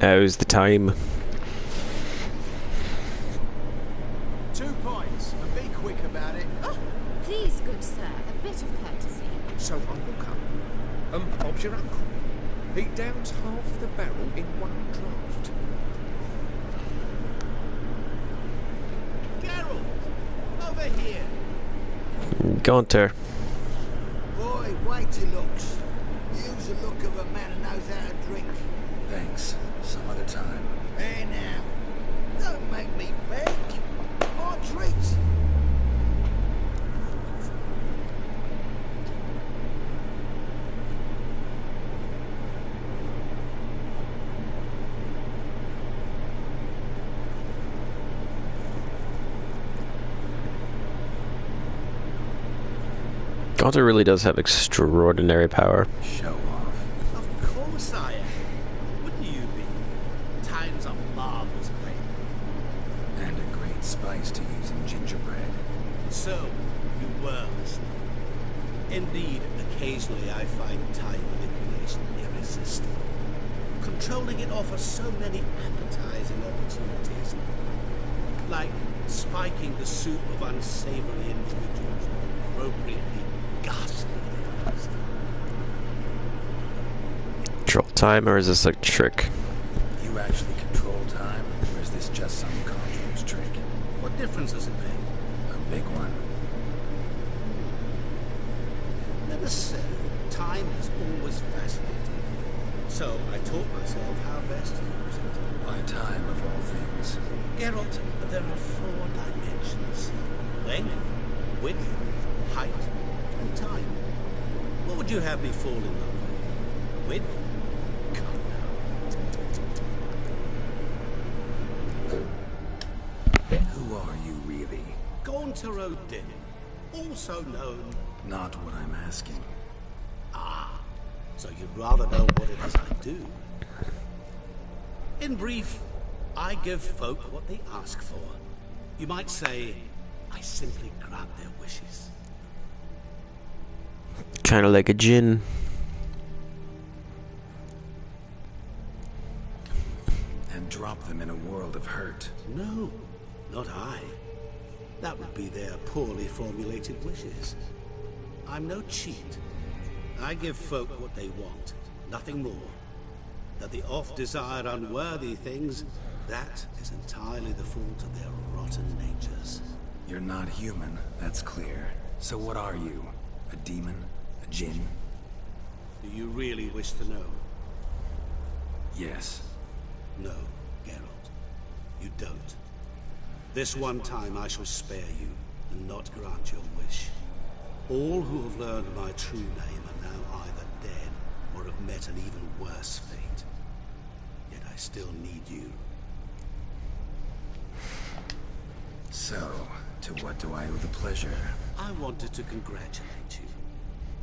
Now's the time. 2 points, and be quick about it. Oh, please, good sir, a bit of courtesy. So Uncle come. Bob's your uncle. He downs half the barrel in one draft. Geralt, over here. Gaunter. Boy, wait your looks. Use the look of a man who knows how to drink. Thanks. Some other time. Hey now, don't make me beg. More treats. Gaunter really does have extraordinary power. Show off. Of course I am. Wouldn't you be? Time's a marvelous place. And a great spice to use in gingerbread. So, you were listening. Indeed, occasionally I find time manipulation irresistible. Controlling it offers so many appetizing opportunities. Like spiking the soup of unsavory individuals appropriately ghastly things. Control time, or is this a trick? You actually control time, or is this just some conjure's trick? What difference does it make? A big one. Let us say, time has always fascinated me. So I taught myself how best to use it. Why time of all things? Geralt, there are 4 dimensions. Length, width, height, and time. What would you have me fall in love with? Width? Come now. Who are you really? Gaunter O'Din, also known... Not what I'm asking. Ah, so you'd rather know what it is I do. In brief, I give folk what they ask for. You might say, I simply grant their wishes. Kind of like a djinn. And drop them in a world of hurt. No, not I. That would be their poorly formulated wishes. I'm no cheat. I give folk what they want, nothing more. That the oft-desired unworthy things, that is entirely the fault of their rotten natures. You're not human, that's clear. So what are you? A demon? A djinn? Do you really wish to know? Yes. No, Geralt. You don't. This one time I shall spare you, and not grant your wish. All who have learned my true name are now either dead, or have met an even worse fate. Yet I still need you. So, to what do I owe the pleasure? I wanted to congratulate you.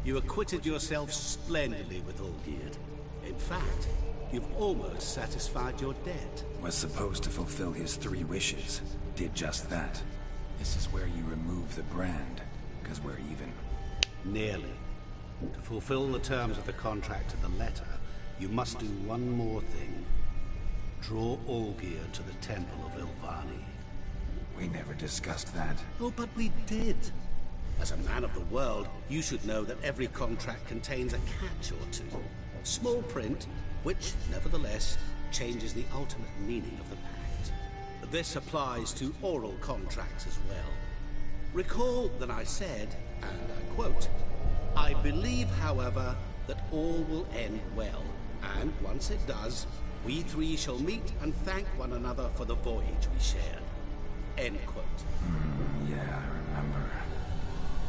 You acquitted yourself splendidly with Olgierd. In fact, you've almost satisfied your debt. Was supposed to fulfill his 3 wishes. Did just that. This is where you remove the brand, because we're even. Nearly. To fulfill the terms of the contract to the letter, you must do one more thing. Draw Olgierd to the Temple of Ilvani. We never discussed that. Oh, but we did. As a man of the world, you should know that every contract contains a catch or two. Small print, which, nevertheless, changes the ultimate meaning of the pact. This applies to oral contracts as well. Recall that I said, and I quote, I believe, however, that all will end well, and once it does, we 3 shall meet and thank one another for the voyage we shared. End quote. Yeah, I remember.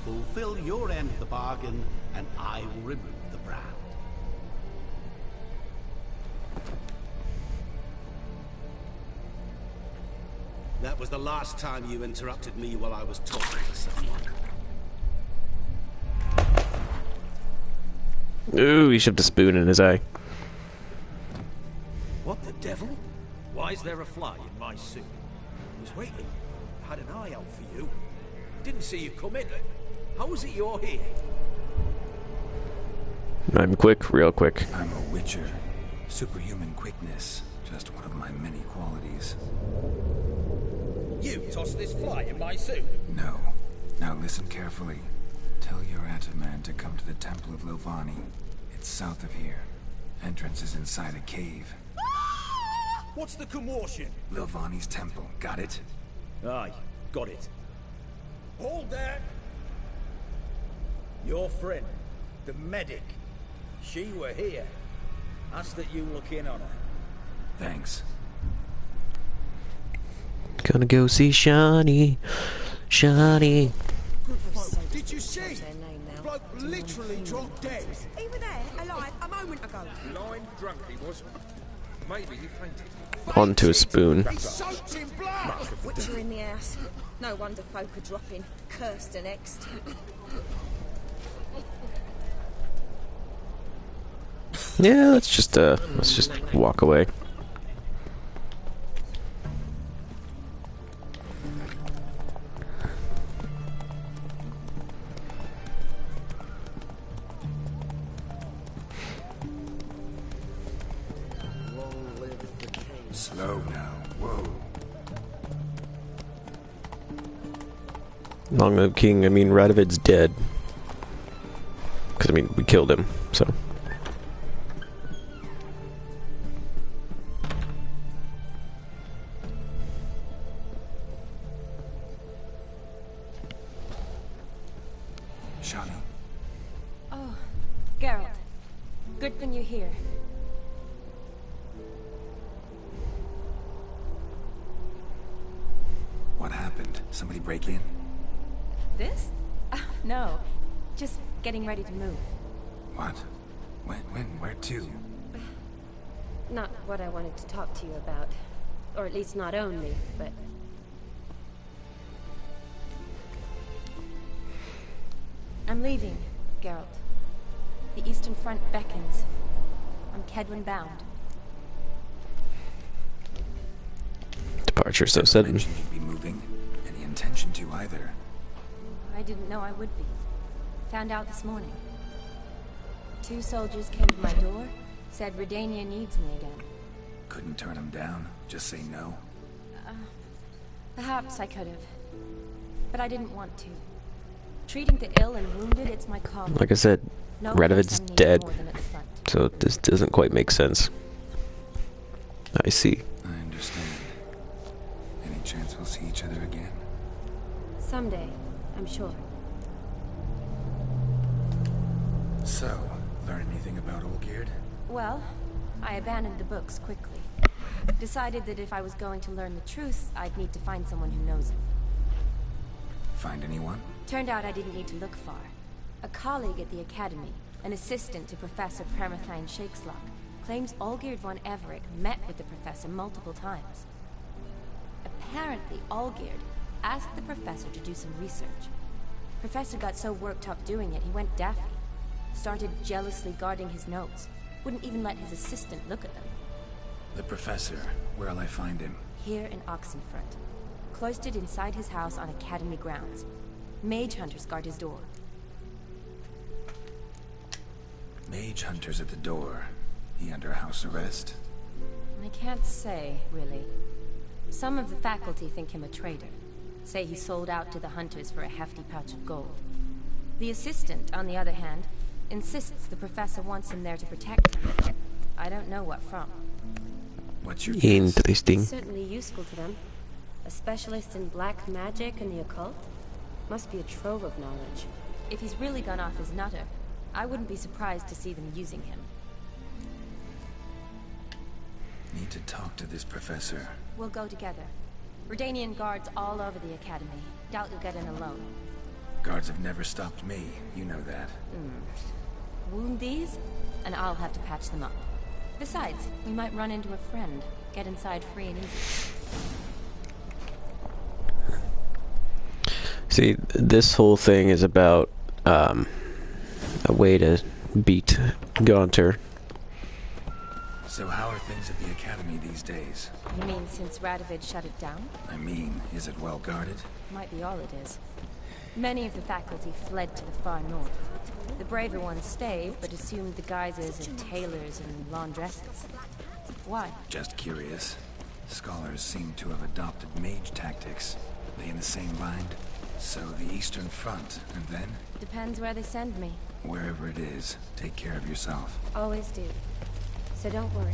Fulfill your end of the bargain, and I will remove the brand. That was the last time you interrupted me while I was talking to someone. Ooh, he shoved a spoon in his eye. What the devil? Why is there a fly in my soup? I was waiting. I had an eye out for you. Didn't see you come in. How is it you're here? I'm quick, real quick. I'm a witcher. Superhuman quickness. Just one of my many qualities. You tossed this fly in my suit? No. Now listen carefully. Tell your Ataman to come to the Temple of Lovani. It's south of here. Entrance is inside a cave. What's the commotion? Lovani's temple. Got it? Aye, got it. Hold there! Your friend, the medic. She were here. Ask that you look in on her. Thanks. Gonna go see Shani. Shani. Did you see? The bloke literally dropped dead. He was there, alive, a moment ago. Blind drunk he was. Maybe he fainted. Onto a spoon. He's soaked in blood. Witcher in the house. No wonder folk are dropping. Cursed and exed. Yeah, let's just walk away. Slow now. Whoa. Long live King. I mean, Radovid's dead. Because, I mean, we killed him, so. Shani? Oh, Geralt. Good thing you're here. What happened? Somebody break in? This? No. Just getting ready to move. What? When? Where to? Not what I wanted to talk to you about. Or at least not only, but... I'm leaving, Geralt. The Eastern Front beckons. I'm Kedwin bound. Departure so sudden. Mentioned you'd be moving. Any intention to either? I didn't know I would be. Found out this morning. 2 soldiers came to my door, said Redania needs me again. Couldn't turn him down? Just say no? Perhaps I could have. But I didn't want to. Treating the ill and wounded, it's my calling. Like I said, No Radovid's place I need dead. more than at the front. So this doesn't quite make sense. I see. I understand. Any chance we'll see each other again? someday, I'm sure. So, learn anything about Olgierd? Well, I abandoned the books quickly. Decided that if I was going to learn the truth, I'd need to find someone who knows it. Find anyone? Turned out I didn't need to look far. A colleague at the Academy, an assistant to Professor Premathine Shakeslock, claims Olgierd von Everett met with the professor multiple times. Apparently, Olgierd asked the professor to do some research. Professor got so worked up doing it, he went daffy. Started jealously guarding his notes. Wouldn't even let his assistant look at them. The professor. Where'll I find him? Here in Oxenfront. Cloistered inside his house on Academy grounds. Mage hunters guard his door. Mage hunters at the door. He under house arrest? I can't say, really. Some of the faculty think him a traitor. Say he sold out to the hunters for a hefty pouch of gold. The assistant, on the other hand, insists the professor wants him there to protect him. I don't know what from. What's your guess? Interesting. Certainly useful to them. A specialist in black magic and the occult? Must be a trove of knowledge. If he's really gone off his nutter, I wouldn't be surprised to see them using him. Need to talk to this professor. We'll go together. Redanian guards all over the Academy. Doubt you'll get in alone. Guards have never stopped me. You know that. Wound these, and I'll have to patch them up. Besides, we might run into a friend. Get inside free and easy. See, this whole thing is about a way to beat Gaunter. So how are things at the Academy these days? You mean since Radovid shut it down? I mean, is it well guarded? Might be all it is. Many of the faculty fled to the far north. The braver ones stayed, but assumed the guises of tailors and laundresses. Why? Just curious. Scholars seem to have adopted mage tactics. They in the same line? So the Eastern Front, and then? Depends where they send me. Wherever it is, take care of yourself. Always do. So don't worry.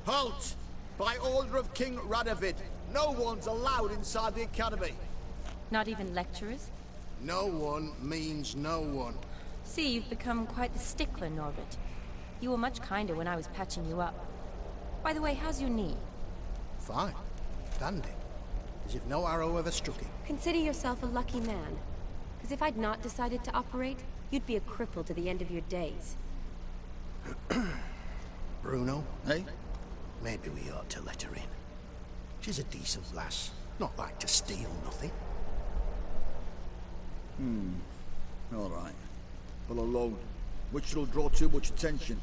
Halt! By order of King Radovid, no one's allowed inside the academy. Not even lecturers? No one means no one. See, you've become quite the stickler, Norbert. You were much kinder when I was patching you up. By the way, how's your knee? Fine. Dandy. As if no arrow ever struck it. Consider yourself a lucky man. Because if I'd not decided to operate, you'd be a cripple to the end of your days. Bruno, eh? Maybe we ought to let her in. She's a decent lass. Not like to steal nothing. All right. But alone, which will draw too much attention.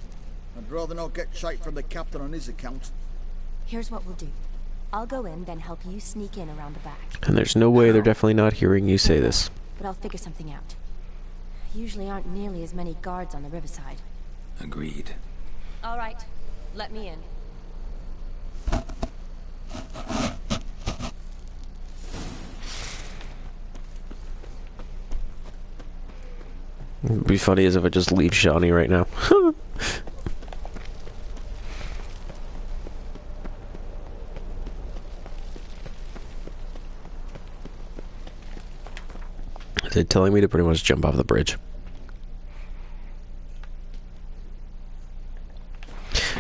I'd rather not get shite from the captain on his account. Here's what we'll do. I'll go in, then help you sneak in around the back. And there's no way they're definitely not hearing you say this. But I'll figure something out. Usually aren't nearly as many guards on the riverside. Agreed. All right. Let me in. It'd be funny as if I just leave Shawnee right now. They're telling me to pretty much jump off the bridge.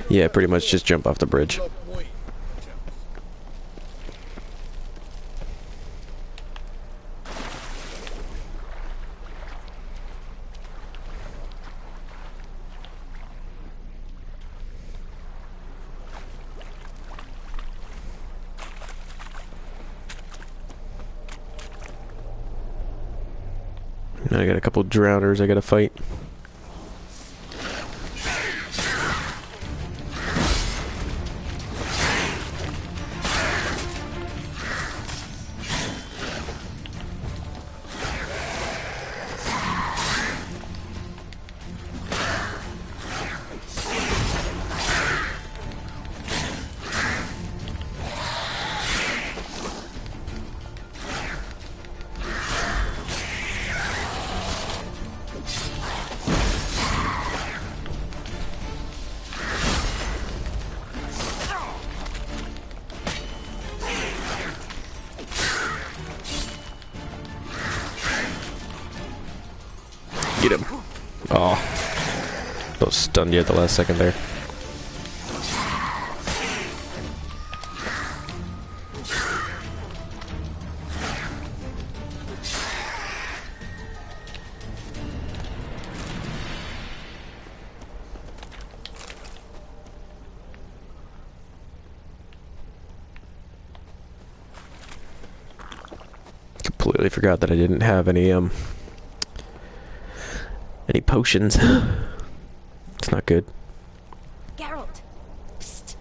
Yeah, pretty much just jump off the bridge. I got a couple drowners I gotta fight. Get him. Oh. Got stunned you at the last second there. Completely forgot that I didn't have any potions. It's not good. Geralt! Psst!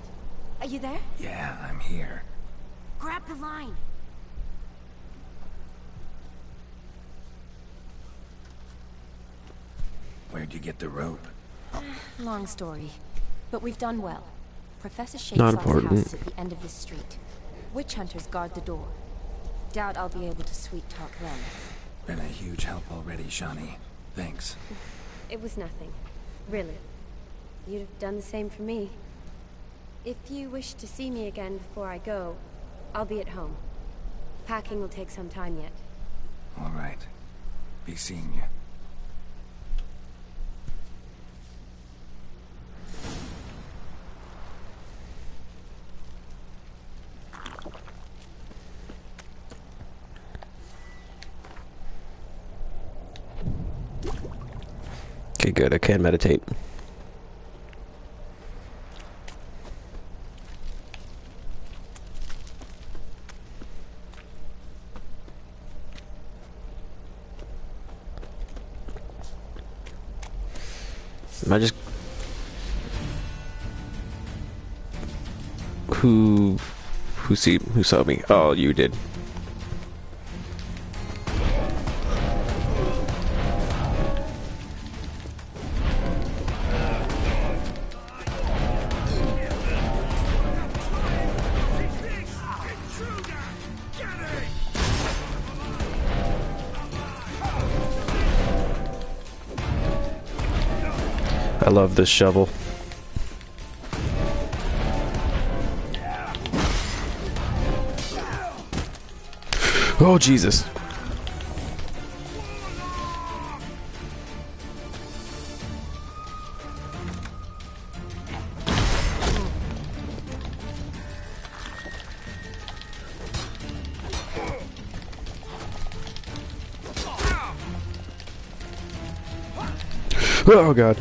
Are you there? Yeah, I'm here. Grab the line! Where'd you get the rope? Long story. But we've done well. Professor Not Shakespeare's important. house is at the end of this street. Witch hunters guard the door. Doubt I'll be able to sweet talk them. Been a huge help already, Shawnee. Thanks. It was nothing. Really. You'd have done the same for me. If you wish to see me again before I go, I'll be at home. Packing will take some time yet. All right. Be seeing you. Okay, good. I can meditate. Am I just... Who saw me? Oh, you did. I love this shovel. Oh, Jesus. Oh, God.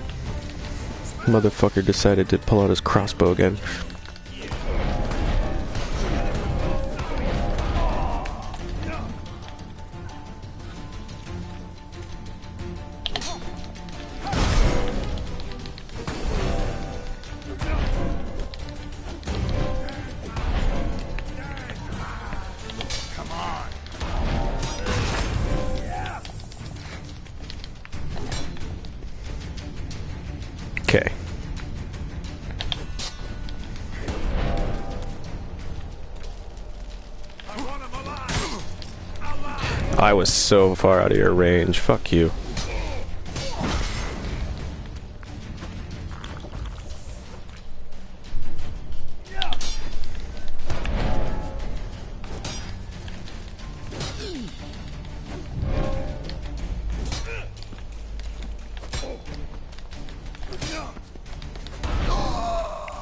Motherfucker decided to pull out his crossbow again. Okay. I was so far out of your range. Fuck you.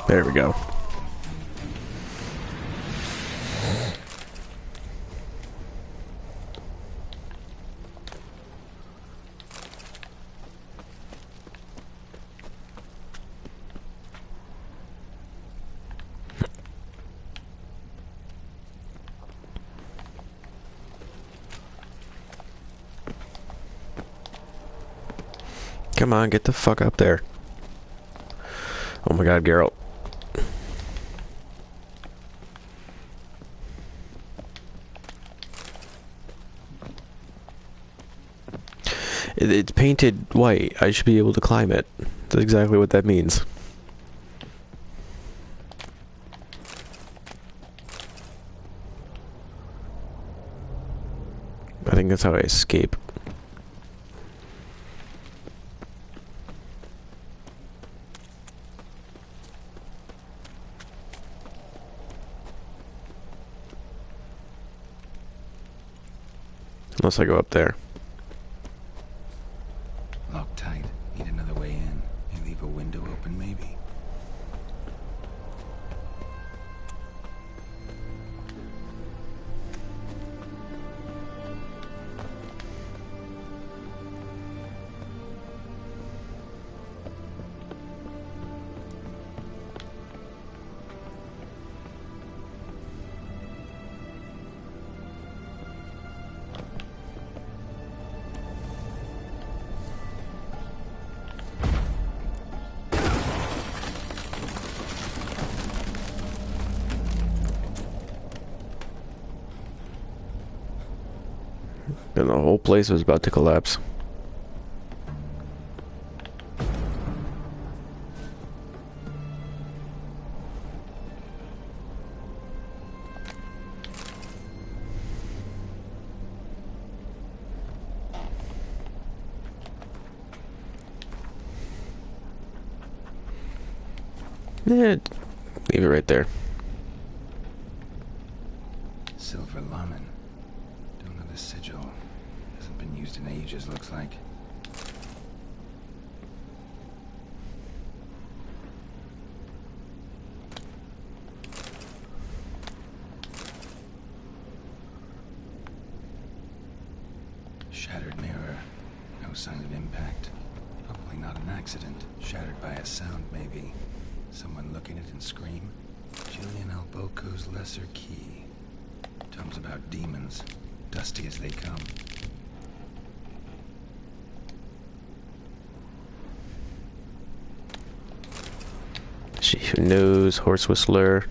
There we go. Come on, get the fuck up there. Oh my God, Geralt. It's painted white. I should be able to climb it. That's exactly what that means. I think that's how I escape. Unless I go up there. Locked tight. Need another way in. You leave a window open, maybe? And the whole place was about to collapse. Yeah, leave it right there. Silver Laman. Don't know the sigil. Hasn't been used in ages, looks like. Shattered mirror. No sign of impact. Probably not an accident. Shattered by a sound, maybe. Someone looking at it and scream. Julian Alboco's lesser key. Tomes about demons. Dusty as they come. She who knows, horse whistler.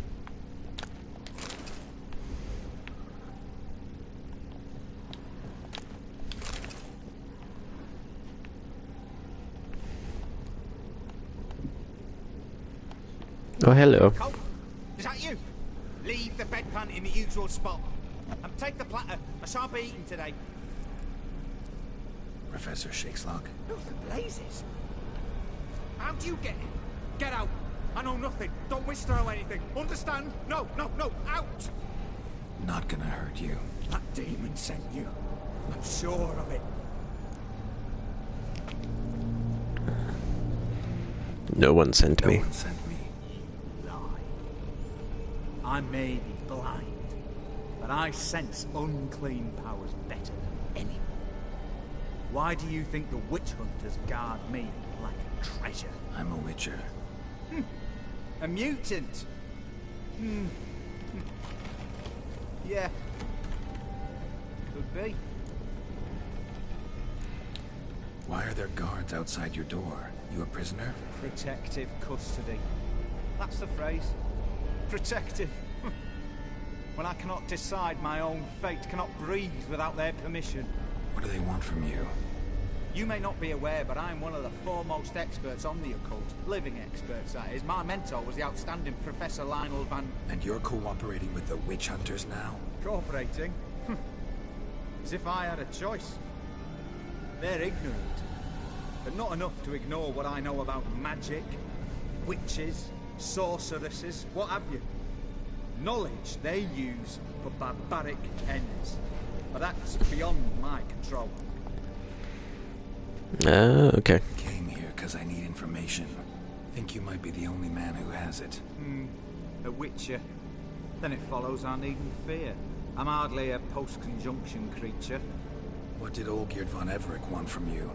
Oh, hello. Cole, is that you? Leave the bedpan in the usual spot. And take the platter. I shan't be eating today. Professor Shakeslock. Who the blazes? How do you get in? Get out. I know nothing. Don't whisper or anything. Understand? No, no, no. Out! Not gonna hurt you. That demon sent you. I'm sure of it. No one sent me. No one sent me. Lie. I may be blind, but I sense unclean powers better than anyone. Why do you think the witch hunters guard me like a treasure? I'm a witcher. A mutant? Yeah. Could be. Why are there guards outside your door? You a prisoner? Protective custody. That's the phrase. Protective. When I cannot decide my own fate, cannot breathe without their permission. What do they want from you? You may not be aware, but I'm one of the foremost experts on the occult. Living experts, that is. My mentor was the outstanding Professor Lionel Van... And you're cooperating with the witch hunters now? Cooperating? As if I had a choice. They're ignorant. But not enough to ignore what I know about magic, witches, sorceresses, what have you. Knowledge they use for barbaric ends. But that's beyond my control. Okay. Came here because I need information. Think you might be the only man who has it. A witcher. Then it follows I needn't fear. I'm hardly a post-conjunction creature. What did Olgierd von Everec want from you?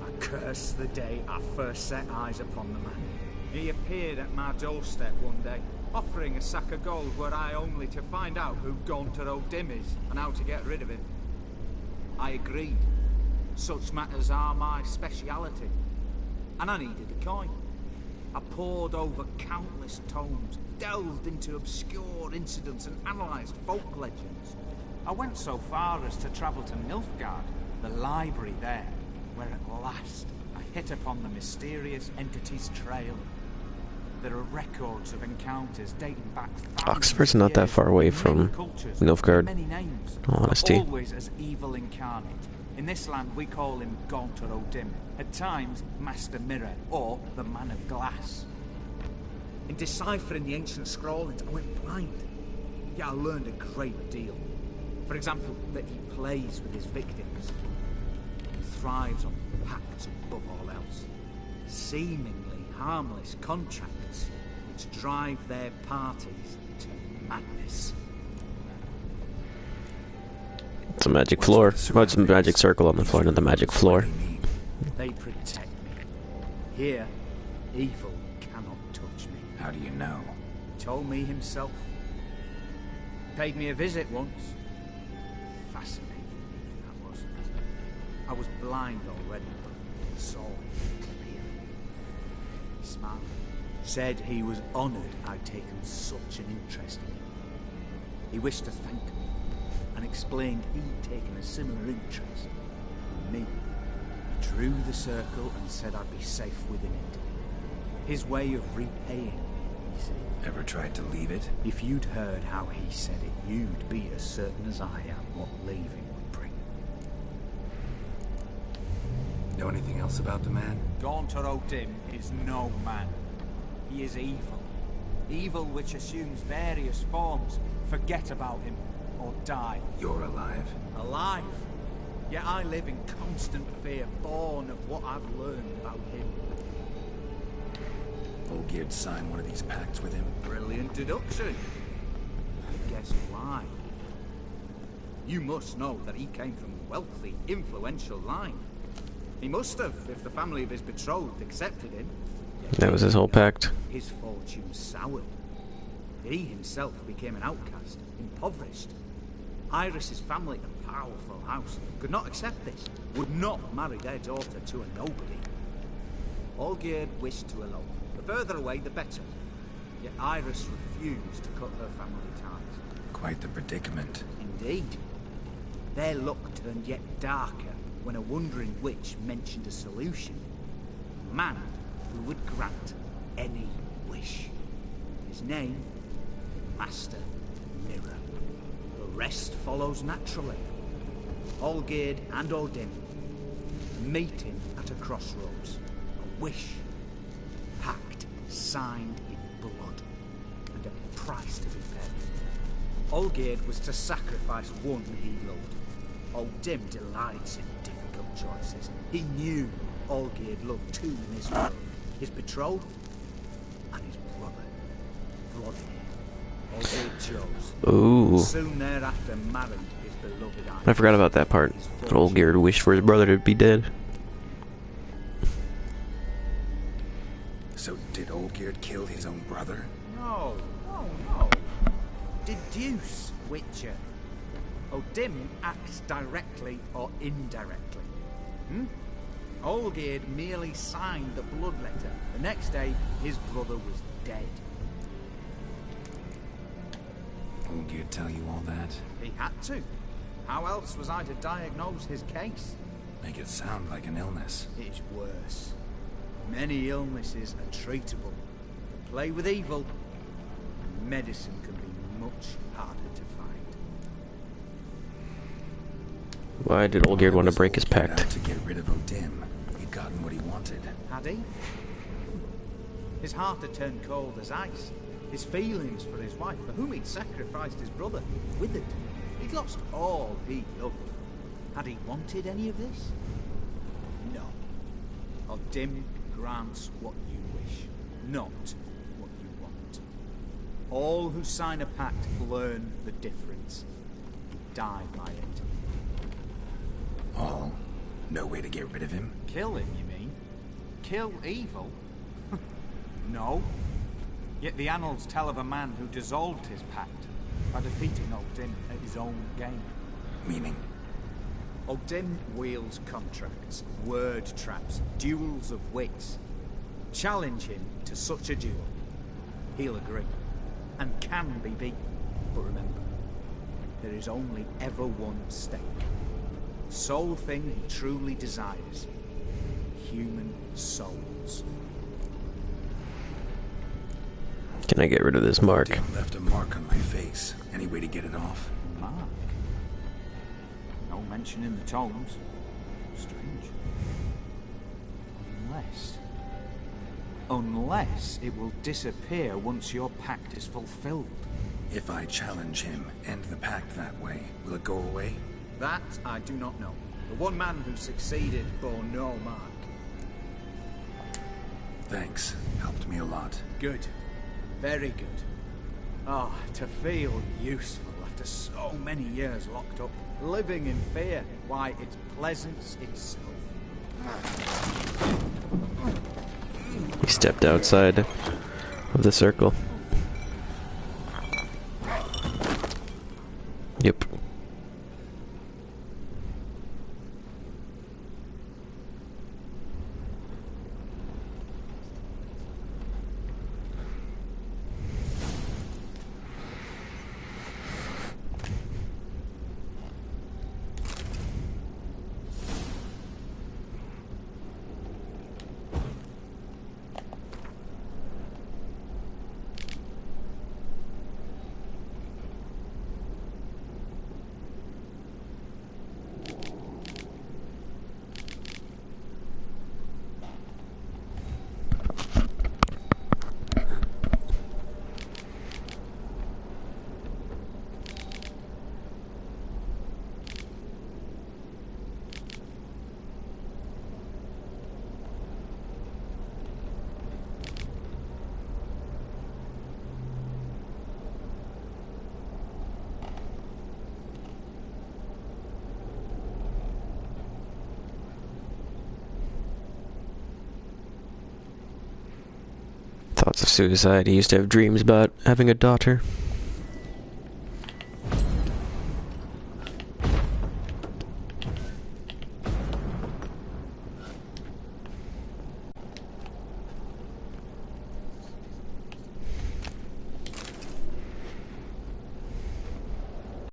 I curse the day I first set eyes upon the man. He appeared at my doorstep one day, offering a sack of gold were I only to find out who Gaunter O'Dim is and how to get rid of him. I agreed. Such matters are my speciality. And I needed a coin. I pored over countless tomes, delved into obscure incidents and analysed folk legends. I went so far as to travel to Nilfgaard, the library there, where at last I hit upon the mysterious entity's trail. There are records of encounters dating back Oxford's not that far away from Nilfgaard, many names, honesty. always as evil incarnate. In this land we call him Gaunter O'Dim, at times Master Mirror, or the Man of Glass. In deciphering the ancient scrollings, I went blind. Yet I learned a great deal. For example, that he plays with his victims. He thrives on pacts above all else. Seemingly harmless contracts which drive their parties to madness. It's a magic floor. Oh, it's a magic circle on the floor, not the magic floor. They protect me. Here, evil cannot touch me. How do you know? He told me himself. Paid me a visit once. Fascinating, that was. I was blind already, but saw clearly. He smiled. Said he was honoured I'd taken such an interest in him. He wished to thank me, and explained he'd taken a similar interest in me. He drew the circle and said I'd be safe within it. His way of repaying me, he said. Ever tried to leave it? If you'd heard how he said it, you'd be as certain as I am what leaving would bring. Know anything else about the man? Gaunter O'Dim is no man. He is evil. Evil which assumes various forms. Forget about him, or die. You're alive. Alive? Yet I live in constant fear, born of what I've learned about him. Olgierd signed one of these pacts with him. Brilliant deduction. Guess why? You must know that he came from a wealthy, influential line. He must have, if the family of his betrothed accepted him. That was his whole pact. His fortune soured. He himself became an outcast, impoverished. Iris's family, a powerful house, could not accept this, would not marry their daughter to a nobody. Olgierd wished to elope. The further away, the better. Yet Iris refused to cut her family ties. Quite the predicament. Indeed. Their luck turned yet darker when a wandering witch mentioned a solution. A man who would grant any wish. His name, Master Mirror. The rest follows naturally. Olgierd and Odin meeting at a crossroads. A wish. Pact signed in blood. And a price to be paid. Olgierd was to sacrifice one he loved. Odin delights in difficult choices. He knew Olgierd loved two in this world. His betrothed and his brother, Vladimir. Olgierd chose. Ooh. Soon thereafter married his beloved Iris. I forgot about that part. Olgierd wished for his brother to be dead. So did Olgierd kill his own brother? No. Deduce, Witcher. Odin acts directly or indirectly. Olgierd merely signed the blood letter. The next day, his brother was dead. Olgierd tell you all that? He had to. How else was I to diagnose his case? Make it sound like an illness. It's worse. Many illnesses are treatable. Play with evil, and medicine can be much harder to find. Why did Olgierd want to break his pact? Out to get rid of Odin. He'd gotten what he wanted. Had he? His heart had turned cold as ice. His feelings for his wife, for whom he'd sacrificed his brother, withered. He'd lost all he loved. Had he wanted any of this? No. Odin grants what you wish, not what you want. All who sign a pact learn the difference. He died by it. All? No way to get rid of him? Kill him, you mean? Kill evil? No. Yet the annals tell of a man who dissolved his pact by defeating Odin at his own game. Meaning? Odin wields contracts, word traps, duels of wits. Challenge him to such a duel. He'll agree, and can be beaten. But remember, there is only ever one stake. The sole thing he truly desires. Human souls. Can I get rid of this mark? Odin left a mark on my face. Any way to get it off? Mark? No mention in the tomes. Strange. Unless it will disappear once your pact is fulfilled. If I challenge him, end the pact that way, will it go away? That I do not know. The one man who succeeded bore no mark. Thanks. Helped me a lot. Good. Very good. Ah, to feel useful after so many years locked up, living in fear. Why, it's pleasance itself. He stepped outside of the circle. Yep. Thoughts of suicide. He used to have dreams about having a daughter.